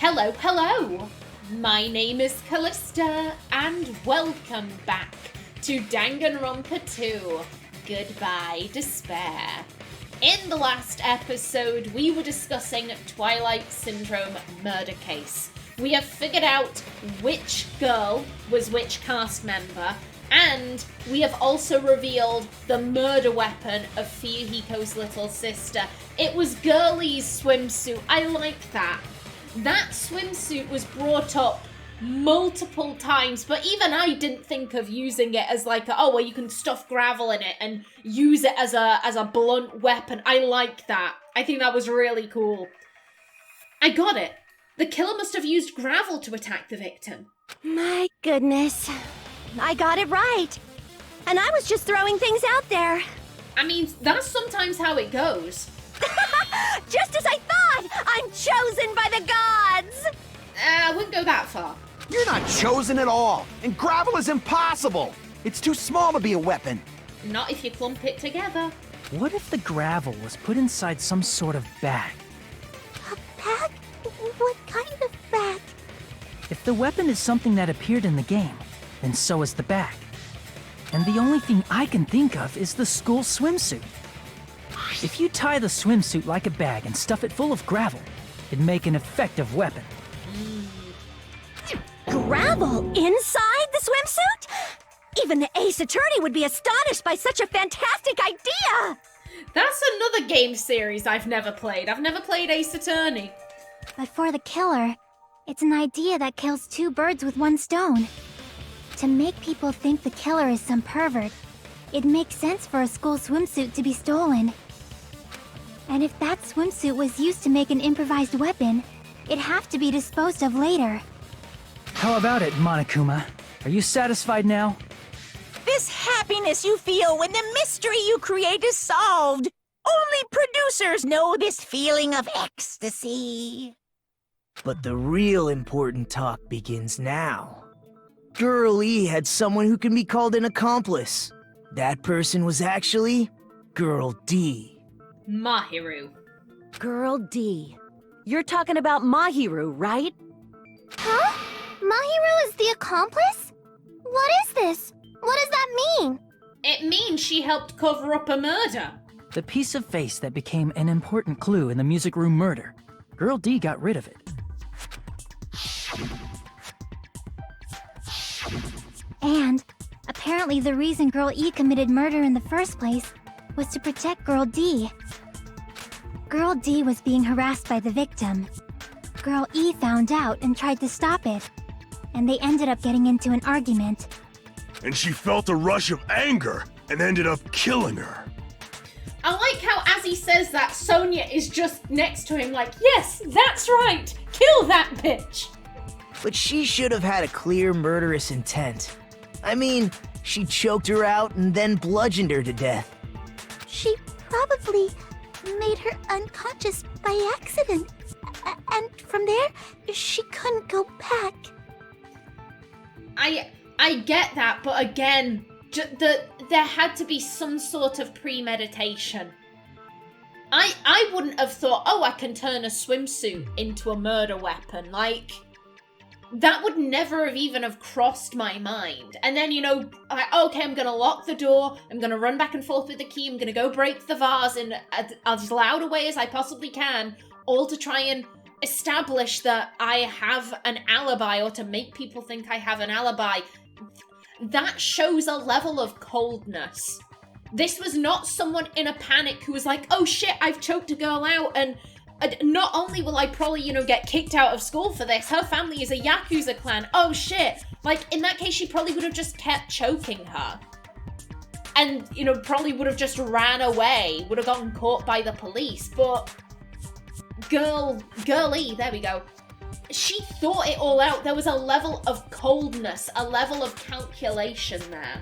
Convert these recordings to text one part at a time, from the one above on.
Hello, hello! My name is Callista, and welcome back to Danganronpa 2, Goodbye Despair. In the last episode, we were discussing Twilight Syndrome Murder Case. We have figured out which girl was which cast member, and we have also revealed the murder weapon of Fuyuhiko's little sister. It was Girlie's swimsuit. I like that. That swimsuit was brought up multiple times, but even I didn't think of using it as like, you can stuff gravel in it and use it as a blunt weapon. I like that. I think that was really cool. I got it. The killer must have used gravel to attack the victim. My goodness. I got it right. And I was just throwing things out there. I mean, that's sometimes how it goes. Just as I thought! I'm chosen by the gods! I wouldn't go that far. You're not chosen at all, and gravel is impossible. It's too small to be a weapon. Not if you clump it together. What if the gravel was put inside some sort of bag? A bag? What kind of bag? If the weapon is something that appeared in the game, then so is the bag. And the only thing I can think of is the school swimsuit. If you tie the swimsuit like a bag and stuff it full of gravel, it'd make an effective weapon. Gravel inside the swimsuit? Even the Ace Attorney would be astonished by such a fantastic idea! That's another game series I've never played. I've never played Ace Attorney. But for the killer, it's an idea that kills two birds with one stone. To make people think the killer is some pervert, it makes sense for a school swimsuit to be stolen. And if that swimsuit was used to make an improvised weapon, it'd have to be disposed of later. How about it, Monokuma? Are you satisfied now? This happiness you feel when the mystery you create is solved. Only producers know this feeling of ecstasy. But the real important talk begins now. Girl E had someone who can be called an accomplice. That person was actually Girl D. Mahiru. Girl D. You're talking about Mahiru, right? Huh? Mahiru is the accomplice? What is this? What does that mean? It means she helped cover up a murder. The piece of face that became an important clue in the music room murder. Girl D got rid of it. And apparently the reason Girl E committed murder in the first place was to protect Girl D. Girl D was being harassed by the victim. Girl E found out and tried to stop it, and they ended up getting into an argument. And she felt a rush of anger and ended up killing her. I like how as he says that, Sonia is just next to him like, yes, that's right, kill that bitch. But she should have had a clear murderous intent. I mean, she choked her out and then bludgeoned her to death. She probably made her unconscious by accident. And from there, she couldn't go back. I get that, but again, there had to be some sort of premeditation. I wouldn't have thought, I can turn a swimsuit into a murder weapon. Like, that would never have even have crossed my mind. And then, okay, I'm going to lock the door. I'm going to run back and forth with the key. I'm going to go break the vase in as loud a way as I possibly can, all to try and establish that I have an alibi, or to make people think I have an alibi. That shows a level of coldness. This was not someone in a panic who was like, oh shit, I've choked a girl out, and not only will I probably, get kicked out of school for this, her family is a Yakuza clan. Oh shit. Like, in that case, she probably would have just kept choking her. And, probably would have just ran away, would have gotten caught by the police. But girlie, there we go. She thought it all out. There was a level of coldness, a level of calculation there.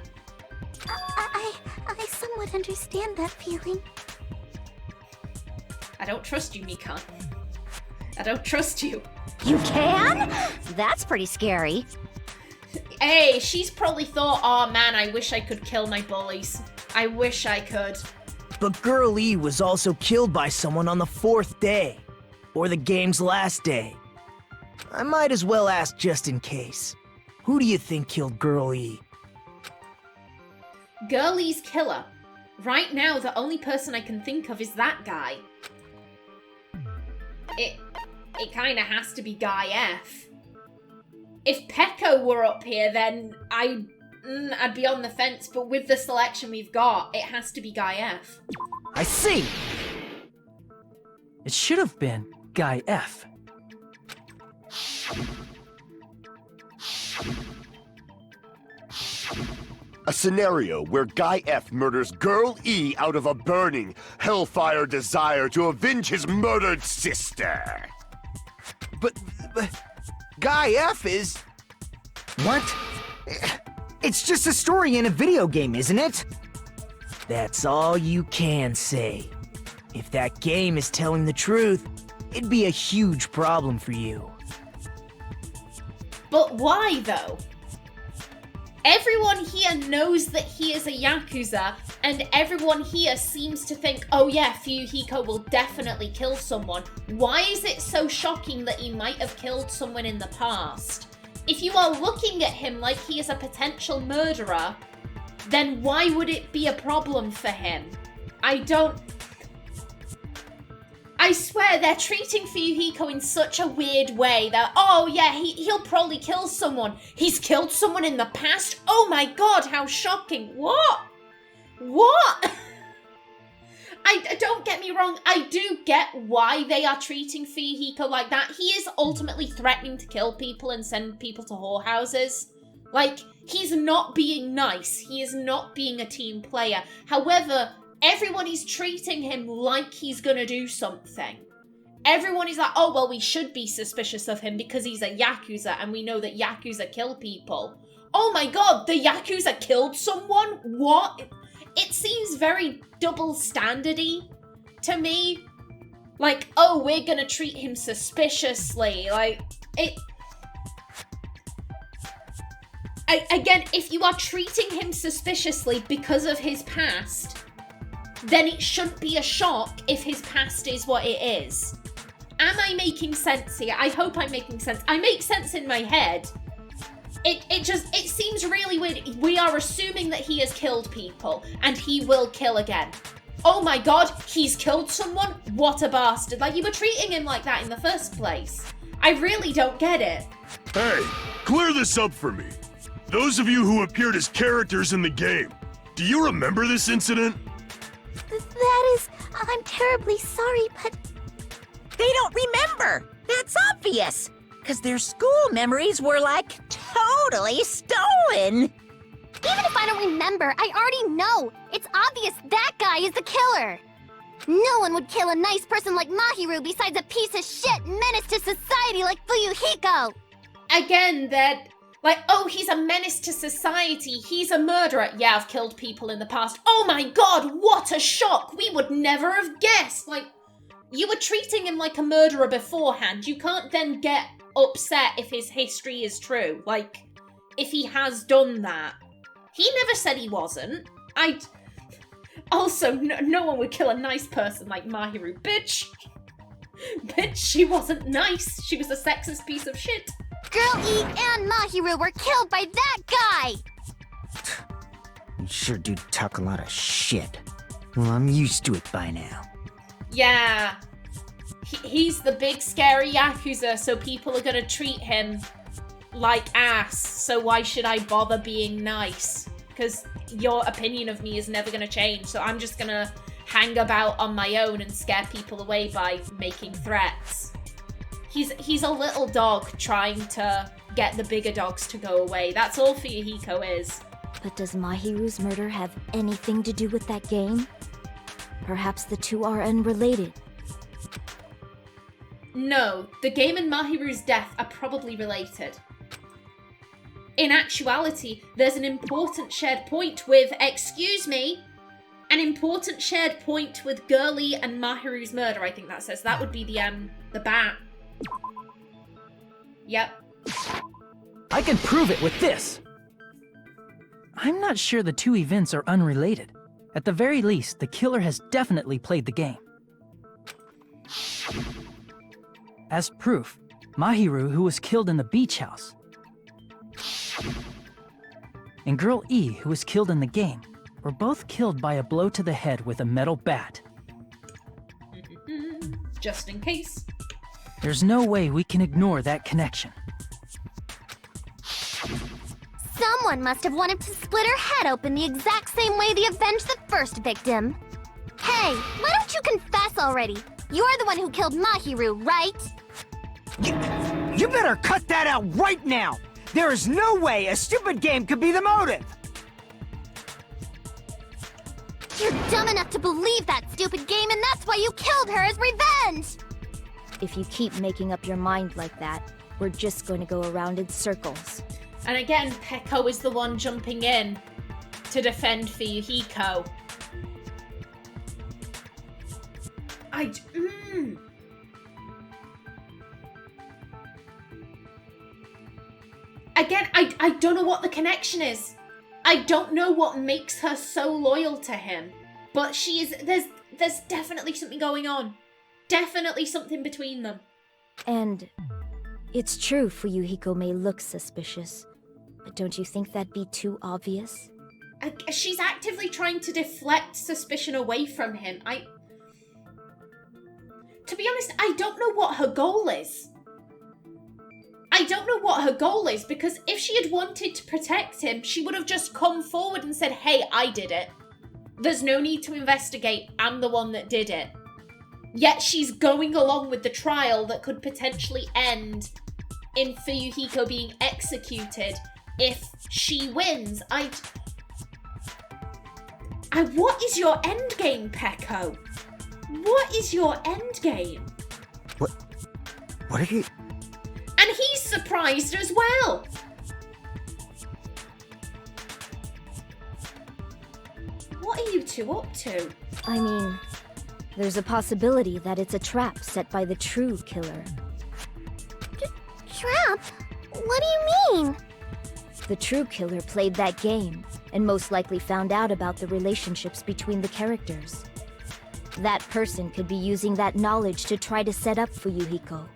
I somewhat understand that feeling. I don't trust you, Mikan. I don't trust you. You can? That's pretty scary. Hey, she's probably thought, oh man, I wish I could kill my bullies. I wish I could. But Girl E was also killed by someone on the 4th day. Or the game's last day. I might as well ask just in case. Who do you think killed Girl E? Girlie's killer. Right now, the only person I can think of is that guy. It kind of has to be Guy F. If Pecco were up here, then I'd be on the fence, but with the selection we've got, it has to be Guy F. I see! It should have been Guy F. A scenario where Guy F murders Girl E out of a burning, hellfire desire to avenge his murdered sister. But Guy F is... What? It's just a story in a video game, isn't it? That's all you can say. If that game is telling the truth, it'd be a huge problem for you. But why, though? Everyone here knows that he is a Yakuza, and everyone here seems to think, oh yeah, Fuyuhiko will definitely kill someone. Why is it so shocking that he might have killed someone in the past? If you are looking at him like he is a potential murderer, then why would it be a problem for him? I swear, they're treating Fuyuhiko in such a weird way that, oh yeah, he'll probably kill someone. He's killed someone in the past? Oh my god, how shocking. What? What? Don't get me wrong, I do get why they are treating Fuyuhiko like that. He is ultimately threatening to kill people and send people to whorehouses. Like, he's not being nice. He is not being a team player. However, everyone is treating him like he's gonna do something. Everyone is like, oh, well, we should be suspicious of him because he's a Yakuza and we know that Yakuza kill people. Oh my god, the Yakuza killed someone? What? It seems very double-standardy to me. Like, oh, we're gonna treat him suspiciously. Like, it... Again, if you are treating him suspiciously because of his past, then it shouldn't be a shock if his past is what it is. Am I making sense here? I hope I'm making sense. I make sense in my head. It seems really weird. We are assuming that he has killed people, and he will kill again. Oh my god, he's killed someone? What a bastard. Like, you were treating him like that in the first place. I really don't get it. Hey, clear this up for me. Those of you who appeared as characters in the game, do you remember this incident? That is... I'm terribly sorry, but... They don't remember. That's obvious. Because their school memories were, like, totally stolen. Even if I don't remember, I already know. It's obvious that guy is the killer. No one would kill a nice person like Mahiru besides a piece of shit menace to society like Fuyuhiko. Again, that... Like, oh, he's a menace to society. He's a murderer. Yeah, I've killed people in the past. Oh my god, what a shock. We would never have guessed. Like, you were treating him like a murderer beforehand. You can't then get upset if his history is true. Like, if he has done that. He never said he wasn't. Also, no one would kill a nice person like Mahiru. Bitch, she wasn't nice. She was a sexist piece of shit. Girl E and Mahiru were killed by that guy! You sure do talk a lot of shit. Well, I'm used to it by now. Yeah. He's the big scary Yakuza, so people are gonna treat him like ass. So why should I bother being nice? Because your opinion of me is never gonna change, so I'm just gonna hang about on my own and scare people away by making threats. He's a little dog trying to get the bigger dogs to go away. That's all Fuyuhiko is. But does Mahiru's murder have anything to do with that game? Perhaps the two are unrelated. No, the game and Mahiru's death are probably related. In actuality, there's an important shared point with, an important shared point with Girlie and Mahiru's murder, I think that says. That would be the bat. Yep. I can prove it with this! I'm not sure the two events are unrelated. At the very least, the killer has definitely played the game. As proof, Mahiru, who was killed in the beach house, and Girl E, who was killed in the game, were both killed by a blow to the head with a metal bat. Just in case. There's no way we can ignore that connection. Someone must have wanted to split her head open the exact same way they avenged the first victim. Hey, why don't you confess already? You're the one who killed Mahiru, right? You better cut that out right now! There is no way a stupid game could be the motive! You're dumb enough to believe that stupid game, and that's why you killed her as revenge! If you keep making up your mind like that, we're just going to go around in circles. And again, Peko is the one jumping in to defend Fuyuhiko. Again, I don't know what the connection is. I don't know what makes her so loyal to him. But there's definitely something going on. Definitely something between them. And it's true Fuyuhiko may look suspicious, but don't you think that'd be too obvious? She's actively trying to deflect suspicion away from him. To be honest, I don't know what her goal is. I don't know what her goal is, because if she had wanted to protect him, she would have just come forward and said, hey, I did it. There's no need to investigate. I'm the one that did it. Yet she's going along with the trial that could potentially end in Fuyuhiko being executed if she wins. What is your end game, Peko? What is your end game? What are you... And he's surprised as well. What are you two up to? I mean, there's a possibility that it's a trap set by the true killer. Trap? What do you mean? The true killer played that game, and most likely found out about the relationships between the characters. That person could be using that knowledge to try to set up Fuyuhiko.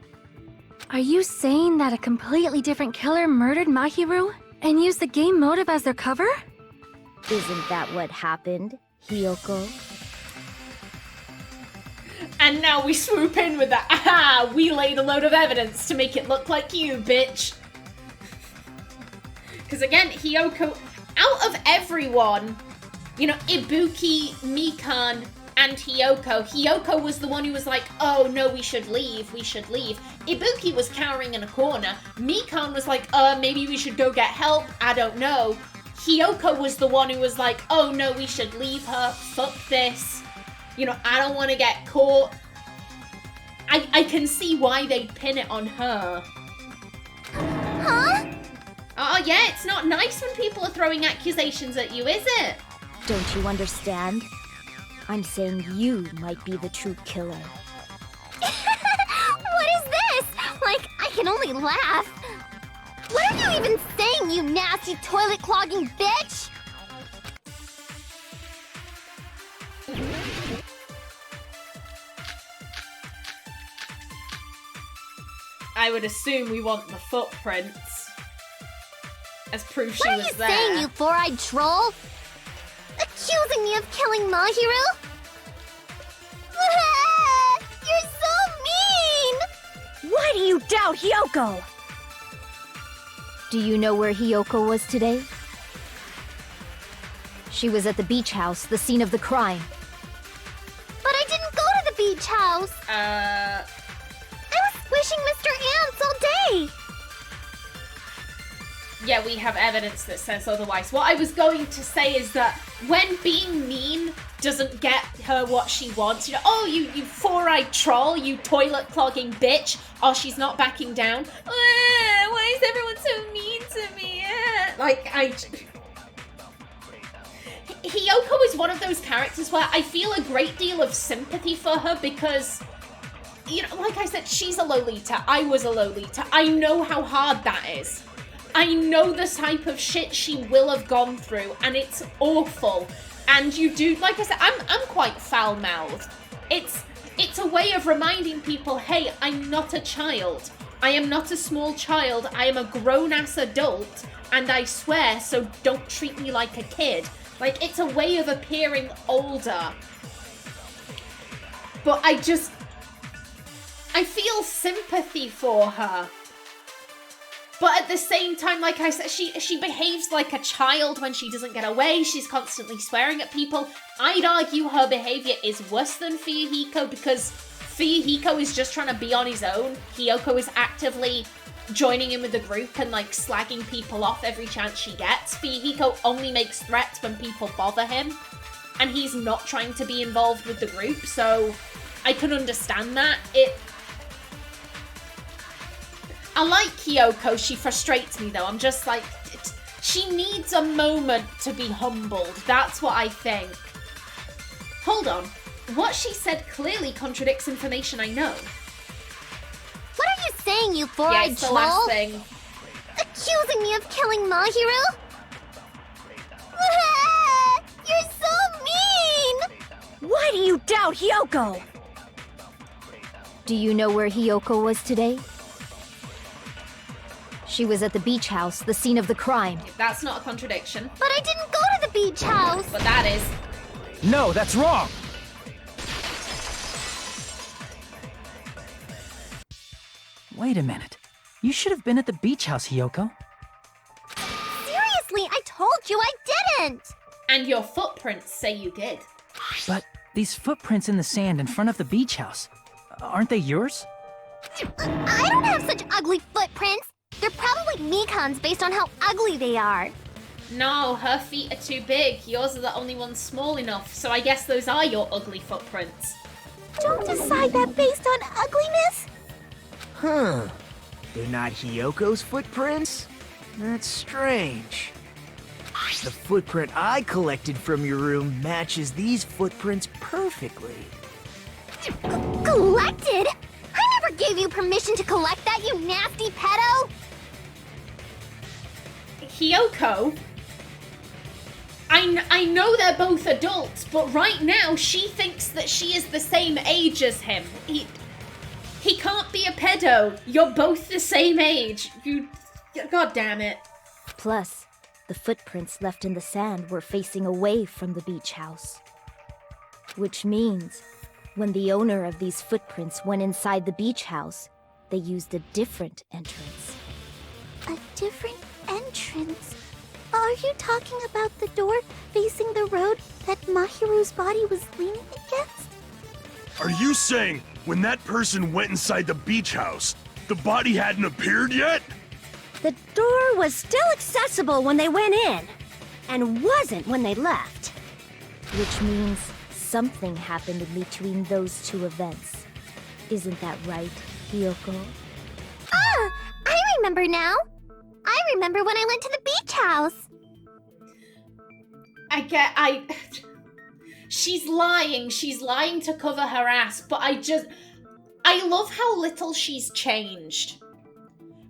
Are you saying that a completely different killer murdered Mahiru and used the game motive as their cover? Isn't that what happened, Hiyoko? And now we swoop in with that, aha, we laid a load of evidence to make it look like you, bitch. Because again, Hiyoko, out of everyone, you know, Ibuki, Mikan, and Hiyoko was the one who was like, oh no, we should leave. Ibuki was cowering in a corner. Mikan was like, maybe we should go get help, I don't know. Hiyoko was the one who was like, oh no, we should leave her, fuck this. You know, I don't want to get caught. I can see why they pin it on her. Huh? Oh yeah, it's not nice when people are throwing accusations at you, is it? Don't you understand? I'm saying you might be the true killer. What is this? Like, I can only laugh. What are you even saying, you nasty toilet-clogging bitch? I would assume we want the footprints as proof she What was are you there. saying, you four-eyed troll? Accusing me of killing Mahiru? You're so mean! Why do you doubt Hiyoko? Do you know where Hiyoko was today? She was at the beach house, the scene of the crime. But I didn't go to the beach house! I was squishing Mr. Ants all day! Yeah, we have evidence that says otherwise. What I was going to say is that when being mean doesn't get her what she wants, you know, oh, you four-eyed troll, you toilet-clogging bitch, oh, she's not backing down. Why is everyone so mean to me? Hiyoko is one of those characters where I feel a great deal of sympathy for her because, you know, like I said, she's a Lolita. I was a Lolita. I know how hard that is. I know the type of shit she will have gone through, and it's awful. And you do, like I said, I'm quite foul-mouthed. It's a way of reminding people, hey, I'm not a child. I am not a small child. I am a grown-ass adult, and I swear, so don't treat me like a kid. Like, it's a way of appearing older. But I feel sympathy for her. But at the same time, like I said, she behaves like a child when she doesn't get away. She's constantly swearing at people. I'd argue her behavior is worse than Fuyuhiko because Fuyuhiko is just trying to be on his own. Hiyoko is actively joining in with the group and like slagging people off every chance she gets. Fuyuhiko only makes threats when people bother him. And he's not trying to be involved with the group, so I can understand that. I like Hiyoko, she frustrates me though. I'm just like, she needs a moment to be humbled. That's what I think. Hold on. What she said clearly contradicts information I know. What are you saying, you four-eyed Yeah, it's the last thing. Accusing me of killing Mahiru? You're so mean! Why do you doubt Hiyoko? Do you know where Hiyoko was today? She was at the beach house, the scene of the crime. That's not a contradiction. But I didn't go to the beach house! But that is. No, that's wrong! Wait a minute. You should have been at the beach house, Hiyoko. Seriously, I told you I didn't! And your footprints say you did. But these footprints in the sand in front of the beach house, aren't they yours? I don't have such ugly footprints! They're probably Mikan's based on how ugly they are. No, her feet are too big. Yours are the only ones small enough, so I guess those are your ugly footprints. Don't decide that based on ugliness! Huh. They're not Hiyoko's footprints? That's strange. The footprint I collected from your room matches these footprints perfectly. Collected? I never gave you permission to collect that, you nasty pedo! Hiyoko? I know they're both adults, but right now she thinks that she is the same age as him. He can't be a pedo. You're both the same age. God damn it. Plus, the footprints left in the sand were facing away from the beach house. Which means, when the owner of these footprints went inside the beach house, they used a different entrance. A different entrance? Are you talking about the door facing the road that Mahiru's body was leaning against? Are you saying when that person went inside the beach house, the body hadn't appeared yet? The door was still accessible when they went in, and wasn't when they left. Which means something happened in between those two events. Isn't that right, Hiyoko? Ah! I remember now! I remember when I went to the beach house! She's lying to cover her ass, but I love how little she's changed.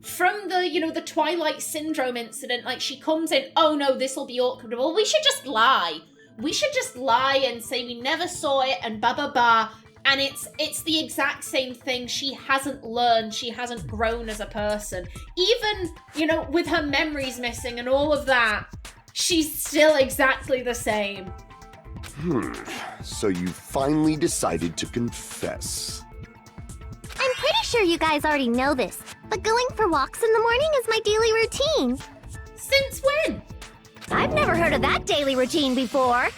From the Twilight Syndrome incident, like, she comes in, oh no, this'll be awkward. Well, we should just lie. We should just lie and say we never saw it and ba ba ba. And it's the exact same thing. She hasn't learned. She hasn't grown as a person. Even, with her memories missing and all of that, she's still exactly the same. So you finally decided to confess. I'm pretty sure you guys already know this, but going for walks in the morning is my daily routine. Since when? I've never heard of that daily routine before.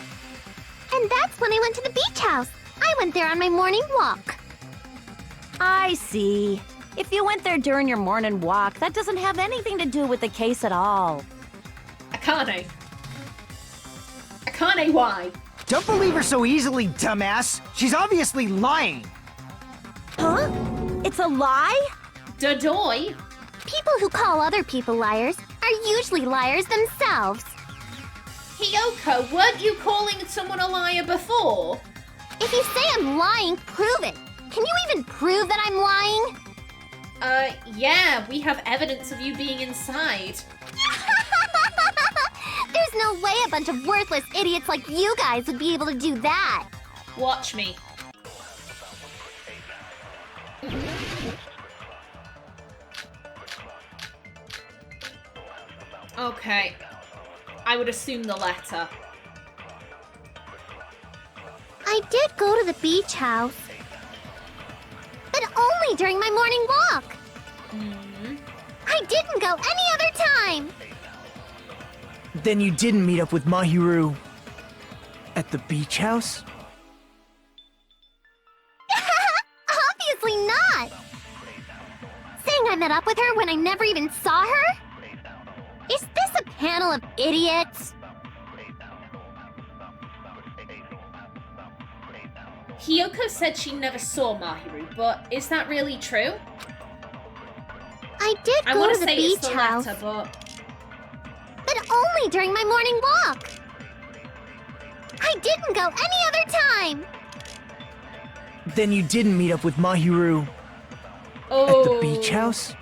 And that's when I went to the beach house. I went there on my morning walk. I see. If you went there during your morning walk, that doesn't have anything to do with the case at all. Akane, why? Don't believe her so easily, dumbass! She's obviously lying! Huh? It's a lie? Dodoy? People who call other people liars are usually liars themselves. Hiyoko, weren't you calling someone a liar before? If you say I'm lying, prove it. Can you even prove that I'm lying? Yeah, we have evidence of you being inside. There's no way a bunch of worthless idiots like you guys would be able to do that. Watch me. Okay. I would assume the letter. I did go to the beach house. But only during my morning walk. I didn't go any other time. Then you didn't meet up with Mahiru at the beach house? Obviously not. Saying I met up with her when I never even saw her? Is this a panel of idiots? Hiyoko said she never saw Mahiru, but is that really true? I did I go want to the say it's beach the house. letter, but But only during my morning walk. I didn't go any other time. Then you didn't meet up with Mahiru at the beach house?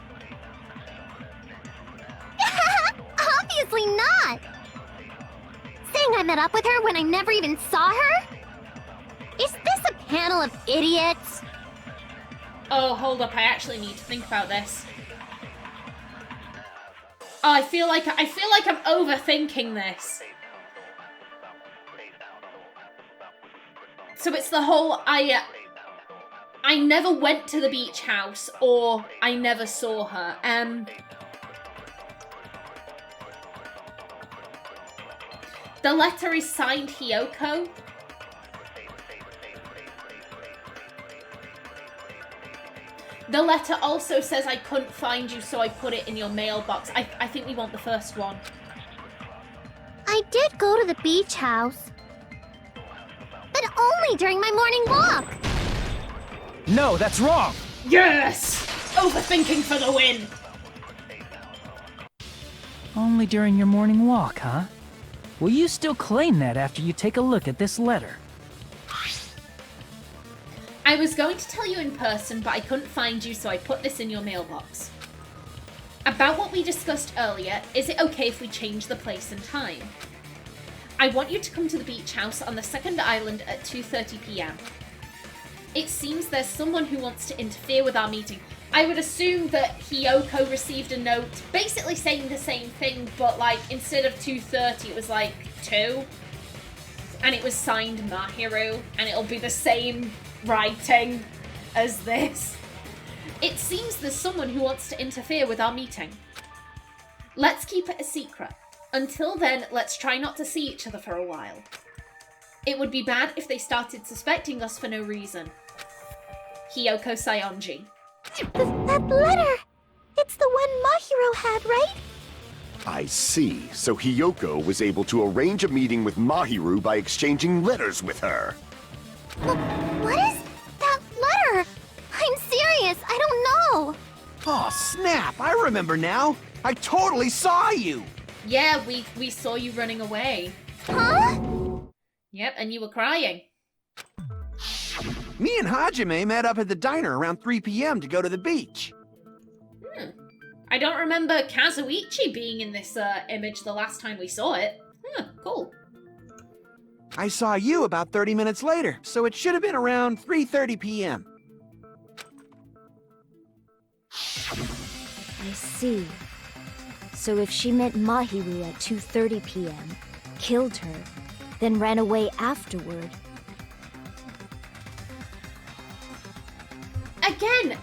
Obviously not. Saying I met up with her when I never even saw her? Is this a panel of idiots? Oh, hold up, I actually need to think about this. Oh, I feel like I'm overthinking this. So it's the whole I never went to the beach house or I never saw her. The letter is signed Hiyoko. The letter also says I couldn't find you, so I put it in your mailbox. I think we want the first one. I did go to the beach house. But only during my morning walk. No, that's wrong! Yes! Overthinking for the win! Only during your morning walk, huh? Will you still claim that after you take a look at this letter? I was going to tell you in person, but I couldn't find you, so I put this in your mailbox. About what we discussed earlier, is it okay if we change the place and time? I want you to come to the beach house on the second island at 2:30 p.m. It seems there's someone who wants to interfere with our meeting. I would assume that Hiyoko received a note basically saying the same thing, but like instead of 2:30 it was like 2. And it was signed Mahiru, and it'll be the same writing as this. It seems there's someone who wants to interfere with our meeting. Let's keep it a secret. Until then, let's try not to see each other for a while. It would be bad if they started suspecting us for no reason. Hiyoko Sayonji. That letter! It's the one Mahiru had, right? I see. So Hiyoko was able to arrange a meeting with Mahiru by exchanging letters with her. What is that letter? I'm serious, I don't know. Oh, snap! I remember now. I totally saw you. Yeah, we saw you running away. Huh? Yep, and you were crying. Me and Hajime met up at the diner around 3 p.m. to go to the beach. I don't remember Kazuichi being in this image the last time we saw it. Cool. I saw you about 30 minutes later, so it should have been around 3:30 p.m. I see. So if she met Mahiru at 2:30 p.m., killed her, then ran away afterward. Again,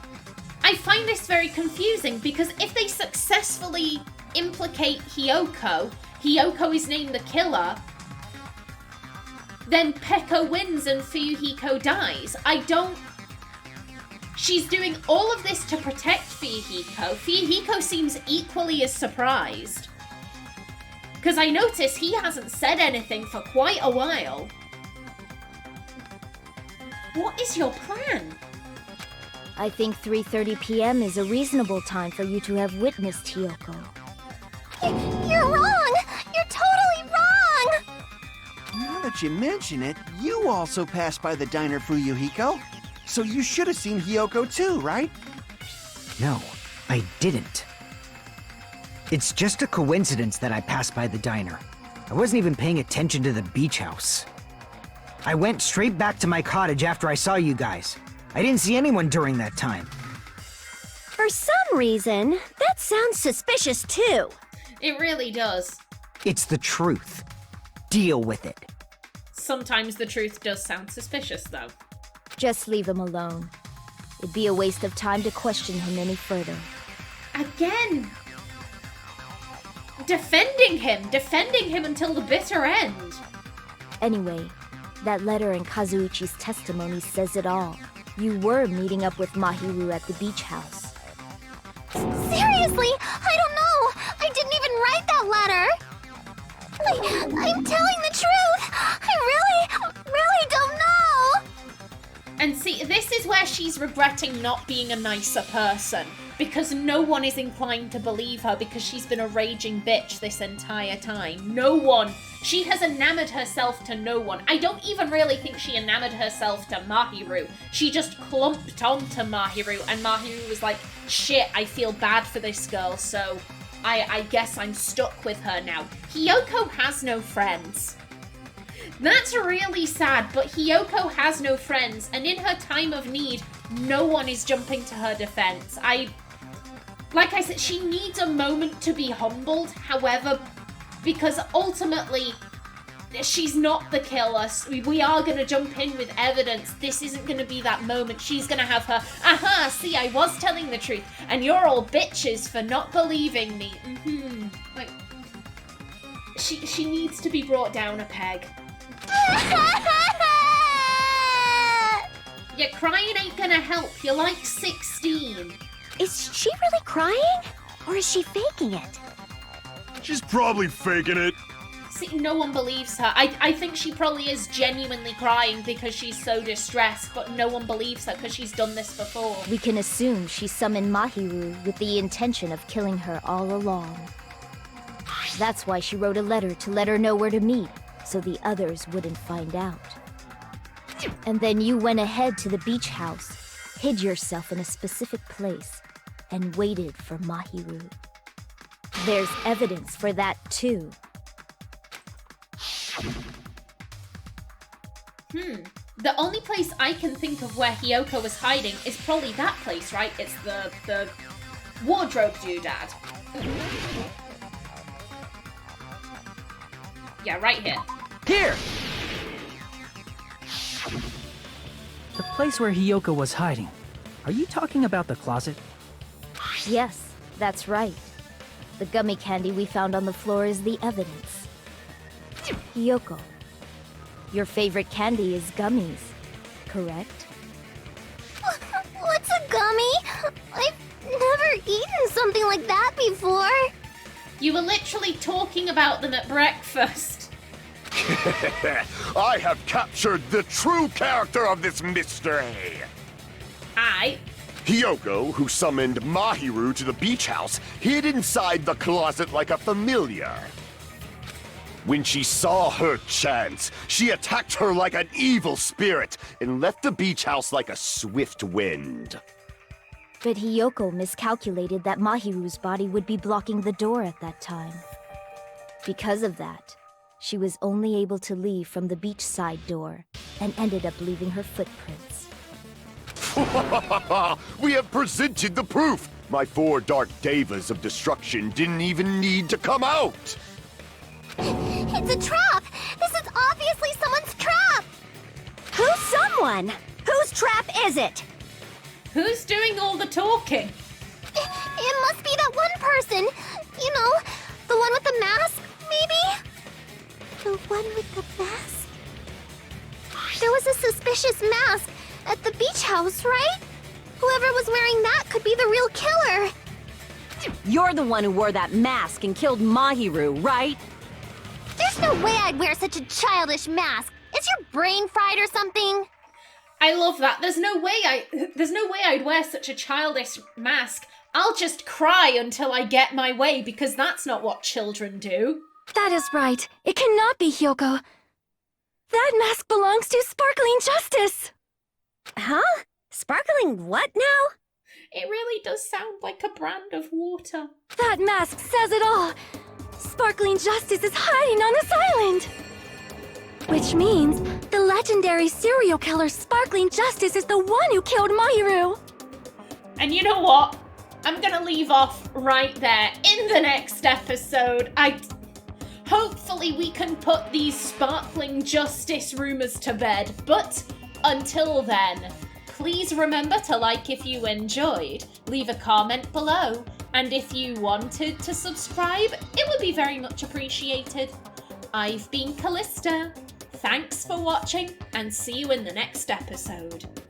I find this very confusing because if they successfully implicate Hiyoko, Hiyoko is named the killer, then Peko wins and Fuyuhiko dies. She's doing all of this to protect Fuyuhiko. Fuyuhiko seems equally as surprised. Because I notice he hasn't said anything for quite a while. What is your plan? I think 3:30 p.m. is a reasonable time for you to have witnessed Hiyoko. You're wrong! You're totally wrong! Now that you mention it, you also passed by the diner, Fuyuhiko. So you should have seen Hiyoko too, right? No, I didn't. It's just a coincidence that I passed by the diner. I wasn't even paying attention to the beach house. I went straight back to my cottage after I saw you guys. I didn't see anyone during that time. For some reason, that sounds suspicious too. It really does. It's the truth. Deal with it. Sometimes the truth does sound suspicious, though. Just leave him alone. It'd be a waste of time to question him any further. Again! Defending him until the bitter end. Anyway, that letter in Kazuichi's testimony says it all. You were meeting up with Mahiru at the beach house. Seriously? I don't know! I didn't even write that letter! I'm telling the truth! I really don't know! And see, this is where she's regretting not being a nicer person. Because no one is inclined to believe her because she's been a raging bitch this entire time. No one. She has enamored herself to no one. I don't even really think she enamored herself to Mahiru. She just clumped onto Mahiru, and Mahiru was like, shit, I feel bad for this girl, so I guess I'm stuck with her now. Hiyoko has no friends. That's really sad, but Hiyoko has no friends, and in her time of need, no one is jumping to her defense. Like I said, she needs a moment to be humbled, however, because ultimately, she's not the killer. We are going to jump in with evidence. This isn't going to be that moment. She's going to have her, aha, see, I was telling the truth, and you're all bitches for not believing me. Like, she needs to be brought down a peg. Yeah, crying ain't gonna help. You're like 16. Is she really crying? Or is she faking it? She's probably faking it. See, no one believes her. I think she probably is genuinely crying because she's so distressed, but no one believes her because she's done this before. We can assume she summoned Mahiru with the intention of killing her all along. That's why she wrote a letter to let her know where to meet, so the others wouldn't find out. And then you went ahead to the beach house, hid yourself in a specific place, and waited for Mahiru. There's evidence for that too. The only place I can think of where Hiyoko was hiding is probably that place, right? It's the wardrobe doodad. Yeah, right here. Here! The place where Hiyoko was hiding. Are you talking about the closet? Yes, that's right. The gummy candy we found on the floor is the evidence. Hiyoko, your favorite candy is gummies, correct? What's a gummy? I've never eaten something like that before. You were literally talking about them at breakfast. I have captured the true character of this mystery. Hiyoko, who summoned Mahiru to the beach house, hid inside the closet like a familiar. When she saw her chance, she attacked her like an evil spirit and left the beach house like a swift wind. But Hiyoko miscalculated that Mahiru's body would be blocking the door at that time. Because of that, she was only able to leave from the beachside door and ended up leaving her footprints. We have presented the proof! My 4 dark devas of destruction didn't even need to come out! It's a trap! This is obviously someone's trap! Who's someone? Whose trap is it? Who's doing all the talking? It must be that one person! You know, the one with the mask, maybe? The one with the mask? There was a suspicious mask at the beach house, right? Whoever was wearing that could be the real killer! You're the one who wore that mask and killed Mahiru, right? There's no way I'd wear such a childish mask! Is your brain fried or something? I love that. There's no way I'd wear such a childish mask. I'll just cry until I get my way because that's not what children do. That is right. It cannot be Hiyoko. That mask belongs to Sparkling Justice! Huh? Sparkling what now? It really does sound like a brand of water. That mask says it all! Sparkling Justice is hiding on this island! Which means the legendary serial killer Sparkling Justice is the one who killed Mahiru! And you know what? I'm gonna leave off right there. In the next episode, hopefully we can put these sparkling justice rumors to bed. But until then, please remember to like if you enjoyed, leave a comment below, and if you wanted to subscribe, it would be very much appreciated. I've been Callista. Thanks for watching, and see you in the next episode.